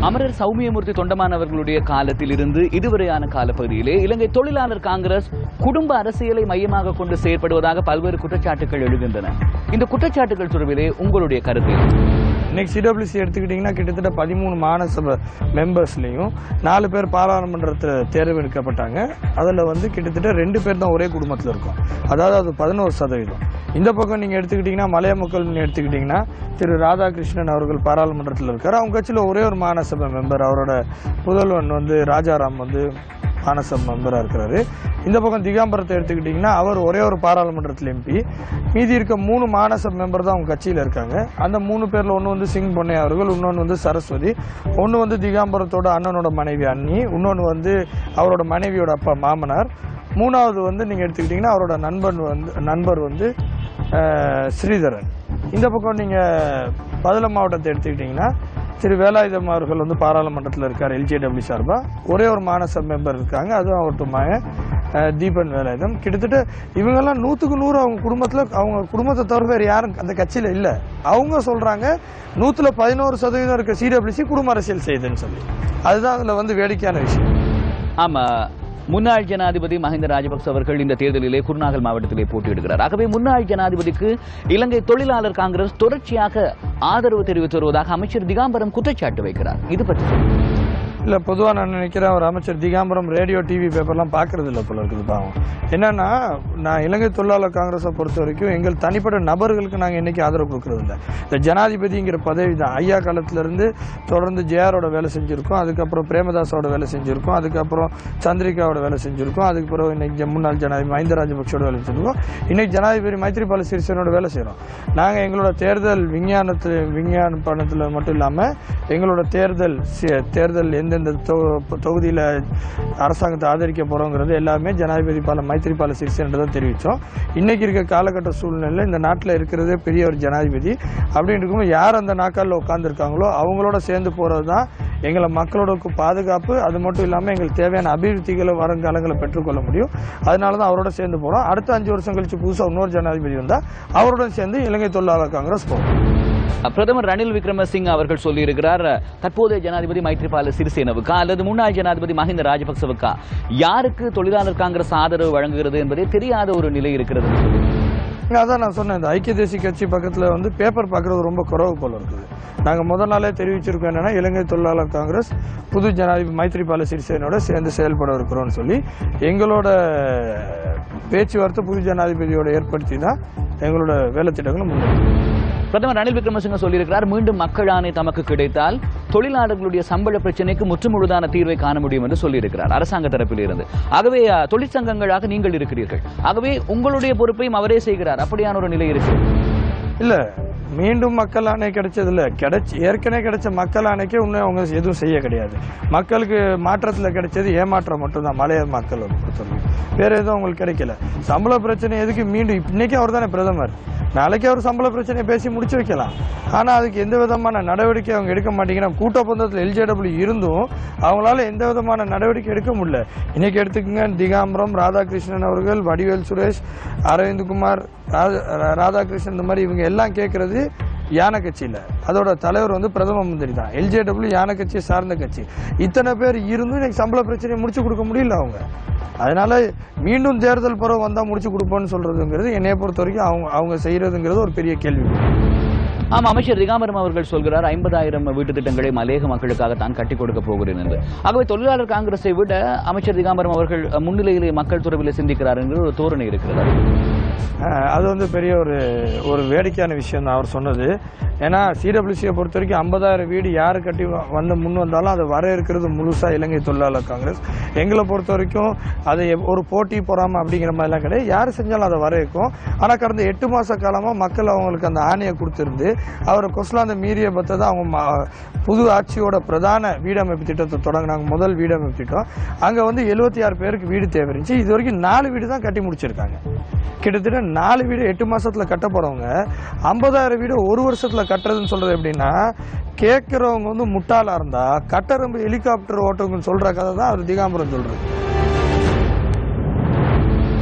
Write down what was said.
அமரர் சௌமியமூர்த்தி தொண்டமான் அவர்களுடைய காலத்தில் இருந்து இதுவரையான காலப்பகுதியிலே இலங்கை தொழிலாளர் காங்கிரஸ் குடும்ப அரசியலை மையமாக கொண்டு செயற்படுவதாக பல்வேறு குற்றச்சாட்டுகள் எழுகின்றன. இந்த குற்றச்சாட்டுகள் தொடர்பிலே உங்களுடைய கருத்து? இன்னைக்கு சிடபிள்யூசி எடுத்துக்கிட்டிங்கன்னா கிட்டத்தட்ட 13 மாநகரசபை மெம்பர்ஸ்லையும் 4 பேர் பாராளுமன்றத்தில் தேர்ந்தெடுக்கப்பட்டாங்க. அதில் கிட்டத்தட்ட 2 பேர் தான் ஒரே குடும்பத்தில் இருக்கும். அதாவது அது 11%. இந்த பக்கம் நீங்கள் எடுத்துக்கிட்டிங்கன்னா மலைய மக்கள் எடுத்துக்கிட்டிங்கன்னா திரு ராதாகிருஷ்ணன் அவர்கள் பாராளுமன்றத்தில் இருக்கார். அவங்க கட்சியில் ஒரே ஒரு மாநகரசபை மெம்பர், அவரோட புதல்வன் ராஜாராம் மாநகரசபை மெம்பராக இருக்கிறாரு. இந்த பக்கம் திகாம்பரத்தை எடுத்துக்கிட்டிங்கன்னா அவர் ஒரே ஒரு பாராளுமன்றத்தில் எம்பி. மீதி இருக்க 3 மாநகரசபை மெம்பர் தான் அவங்க கட்சியில் இருக்காங்க. அந்த 3 பேரில் ஒன்று சிங் பொன்னையா அவர்கள், இன்னொன்று சரஸ்வதி, ஒன்று திகாம்பரத்தோட அண்ணனோட மனைவி அண்ணி, இன்னொன்று அவரோட மனைவியோட அப்பா மாமனார், மூணாவது நீங்கள் எடுத்துக்கிட்டிங்கன்னா அவரோட நண்பர் ஸ்ரீதரன். இந்த பக்கம் நீங்கள் பதலம் மாவட்டத்தை எடுத்துக்கிட்டிங்கன்னா திரு வேலாயுதம் அவர்கள் பாராளுமன்றத்தில் இருக்கார் எல்ஜேடபிள்யூ சார்பாக. ஒரே ஒரு மாநகரசபை மெம்பர் இருக்காங்க, அதுவும் அவர்கிட்ட தீபன் வேலாயுதம். கிட்டத்தட்ட இவங்கெல்லாம் 100க்கு 100 அவங்க குடும்பத்தை தவிர வேறு யாரும் அந்த கட்சியில் இல்லை. அவங்க சொல்கிறாங்க 100ல் 11% இருக்க சிடபிள்யூசி குடும்ப அரசியல் செய்யுதுன்னு சொல்லி. அதுதான் அதில் வேடிக்கையான விஷயம். ஆமாம், முன்னாள் ஜனாதிபதி மஹிந்த ராஜபக்ச அவர்கள் இந்த தேர்தலிலே குருநாகல் மாவட்டத்திலே போட்டியிடுகிறார். ஆகவே முன்னாள் ஜனாதிபதிக்கு இலங்கை தொழிலாளர் காங்கிரஸ் தொடர்ச்சியாக ஆதரவு தெரிவித்து வருவதாக அமைச்சர் திகாம்பரம் குற்றச்சாட்டு வைக்கிறார். இது பற்றி இல்லை, பொதுவாக நான் நினைக்கிறேன் அவர் அமைச்சர் திகாம்பரம் ரேடியோ டிவி பேப்பர்லாம் பார்க்கறது இல்லை போல இருக்குது. பாவம் என்னன்னா, நான் இலங்கை தொழிலாளர் காங்கிரஸை பொறுத்த வரைக்கும் எங்கள் தனிப்பட்ட நபர்களுக்கு நாங்கள் என்னைக்கு ஆதரவு கொடுக்கறது இல்லை. இந்த ஜனாதிபதிங்கிற பதவி தான் ஐயா காலத்திலேருந்து தொடர்ந்து ஜேஆரோட வேலை செஞ்சுருக்கோம், அதுக்கப்புறம் பிரேமதாஸோட வேலை செஞ்சுருக்கோம், அதுக்கப்புறம் சந்திரிகாவோட வேலை செஞ்சுருக்கோம், அதுக்கப்புறம் இன்னைக்கு முன்னாள் ஜனாதிபதி மஹிந்த ராஜபக்சோட வேலை செஞ்சுருக்கோம், இன்னைக்கு ஜனாதிபதி மைத்ரிபால சிறிசேனோட வேலை செய்கிறோம். நாங்கள் எங்களோட தேர்தல் விஞ்ஞான பணத்தில் மட்டும் இல்லாமல் எங்களோட தேர்தல் எந்தெந்த தொகுதியில் அரசாங்கத்தை ஆதரிக்க போகிறோங்கிறது எல்லாமே ஜனாதிபதி மைத்ரிபால சிறிசேன தான் தெரிவித்தோம். இன்றைக்கி இருக்க காலகட்ட சூழ்நிலையில் இந்த நாட்டில் இருக்கிறதே பெரிய ஒரு ஜனாதிபதி அப்படின்னு இருக்கும்போது யார் அந்த நாக்காலில் உட்காந்துருக்காங்களோ அவங்களோட சேர்ந்து போகிறது தான் எங்களை மக்களோட பாதுகாப்பு. அது மட்டும் இல்லாமல் எங்களுக்கு தேவையான அபிவிருத்திகளை வருங்காலங்களை பெற்றுக்கொள்ள முடியும். அதனால தான் அவரோட சேர்ந்து போகிறோம். அடுத்த 5 வருஷம் கழிச்சு புதுசாக இன்னொரு ஜனாதிபதி வந்தால் அவருடன் சேர்ந்து இலங்கை தொழிலாளர் காங்கிரஸ் போகும். பிரதமர் ரணில் விக்ரமசிங்க அவர்கள் சொல்லியிருக்கிறார், தற்போதைய ஜனாதிபதி மைத்ரிபால சிறிசேனவுக்கா அல்லது முன்னாள் ஜனாதிபதி மஹிந்த ராஜபக்சவுக்கா யாருக்கு தொழிலாளர் காங்கிரஸ் ஆதரவு வழங்குகிறது என்பதே தெரியாத ஒரு நிலை இருக்கிறது. அதான் நான் சொன்னேன், இந்த ஐக்கிய தேசிய கட்சி பக்கத்தில் பேப்பர் பார்க்குறது ரொம்ப குறவு போல இருக்குது. நாங்கள் முதல் நாளே தெரிவிச்சிருக்கோம் என்னன்னா, இலங்கை தொழிலாளர் காங்கிரஸ் புது ஜனாதிபதி மைத்ரிபால சிறிசேனோட சேர்ந்து செயல்பட இருக்கிறோம்னு சொல்லி எங்களோட பேச்சுவார்த்தை புது ஜனாதிபதியோட ஏற்படுத்தி தான் எங்களோட வேலை திட்டங்களும் முன்னேற்றம். பிரதமர் ரணில் விக்ரமசிங்க சொல்லியிருக்கிறார், மீண்டும் மக்கள் ஆணை தமக்கு கிடைத்தால் தொழிலாளர்களுடைய சம்பள பிரச்சனைக்கு முற்றுமுழுதான தீர்வை காண முடியும் என்று சொல்லியிருக்கிறார் அரசாங்க தரப்பில் இருந்து. ஆகவே தொழிற்சங்கங்களாக நீங்கள் இருக்கிறீர்கள், ஆகவே உங்களுடைய பொறுப்பையும் அவரே செய்கிறார், அப்படியான ஒரு நிலை இருக்கு. இல்ல, மீண்டும் மக்கள் ஆணை கிடைச்சதில்ல, ஏற்கனவே கிடைச்ச மக்கள் ஆணைக்கே இன்னும் அவங்க எதுவும் செய்ய கிடையாது. மக்களுக்கு மாற்றத்தில் கிடைச்சது ஏமாற்றம் மட்டும்தான். மலைய மக்கள் பொறுத்தவரைக்கும் வேற எதுவும் அவங்களுக்கு கிடைக்கல. சம்பள பிரச்சனை எதுக்கு மீண்டும்? இன்னைக்கு அவர் தானே பிரதமர், நாளைக்கு அவர் சம்பள பிரச்சனையை பேசி முடிச்சு வைக்கலாம். ஆனால் அதுக்கு எந்த விதமான நடவடிக்கை அவங்க எடுக்க மாட்டேங்கிறாங்க. கூட்டப்பந்தத்தில் எல்ஜேடபிள்யூ இருந்தும் அவங்களால எந்த விதமான நடவடிக்கை எடுக்க முடியல. இன்னைக்கு எடுத்துக்கங்க, திகாம்பரம், ராதாகிருஷ்ணன் அவர்கள், வடிவேல் சுரேஷ், அரவிந்த்குமார், ராதாகிருஷ்ணன், இந்த மாதிரி இவங்க எல்லாம் கேட்கறது யானை கட்சியில். அதோட தலைவர் பிரதம மந்திரி தான். எல்ஜேடபிள்யூ யானை கட்சியை சார்ந்த கட்சி. இத்தனை பேர் இருந்தும் இன்னைக்கு சம்பள பிரச்சனையை முடிச்சு கொடுக்க முடியல அவங்க. அதனால மீண்டும் தேர்தல் பருவம் வந்தால் முடிச்சு கொடுப்போன்னு சொல்றதுங்கிறது என்னைய பொறுத்த வரைக்கும் அவங்க செய்யறதுங்கிறது ஒரு பெரிய கேள்வி. ஆமா, அமைச்சர் திகாம்பரம் அவர்கள் சொல்கிறார் 50,000 வீட்டு திட்டங்களை மலையக மக்களுக்காக தான் கட்டி கொடுக்க போகிறேன் என்று. ஆகவே தொழிலாளர் காங்கிரஸை விட அமைச்சர் திகாம்பரம் அவர்கள் முன்னிலையிலே மக்கள் தொடர்பில் சிந்திக்கிறார் என்கிற ஒரு தோரணை இருக்கிறது. அது பெரிய ஒரு வேடிக்கையான விஷயம் தான் அவர் சொன்னது. ஏன்னா சிடபிள்யூசியை பொறுத்த வரைக்கும் 50,000 வீடு யாரு கட்டி முன் வந்தாலும் அதை வர இருக்கிறது முழுசா இலங்கை தொழிலாளர் காங்கிரஸ். எங்களை பொறுத்த வரைக்கும் அதை ஒரு போட்டி பொறாமை அப்படிங்கிற மாதிரிலாம் கிடையாது. யார் செஞ்சாலும் அதை வர இருக்கும். ஆனால் கடந்த 8 மாச காலமாக மக்கள் அவங்களுக்கு அந்த ஆணையை கொடுத்திருந்து அவர் கொஸ்லாந்த மீறிய பத்ததை அவங்க புது ஆட்சியோட பிரதான வீடமைப்பு திட்டத்தை தொடங்கினாங்க. முதல் வீடமைப்பு திட்டம் அங்கே 76 பேருக்கு வீடு தேவை இருந்துச்சு. இது வரைக்கும் 4 வீடு தான் கட்டி முடிச்சிருக்காங்க. கிட்டத்தட்ட 4 வீடு 8 மாசத்துல கட்ட போறவங்க 50,000 வீடு 1 வருஷத்துல கட்டுறதுன்னு சொல்றது எப்படின்னா, கேட்கறவங்க முட்டாளா இருந்தா கட்டரம்பு ஹெலிகாப்டர் ஓட்டுங்கன்னு சொல்ற கதை தான் அவர் திகாம்பரம் சொல்றது.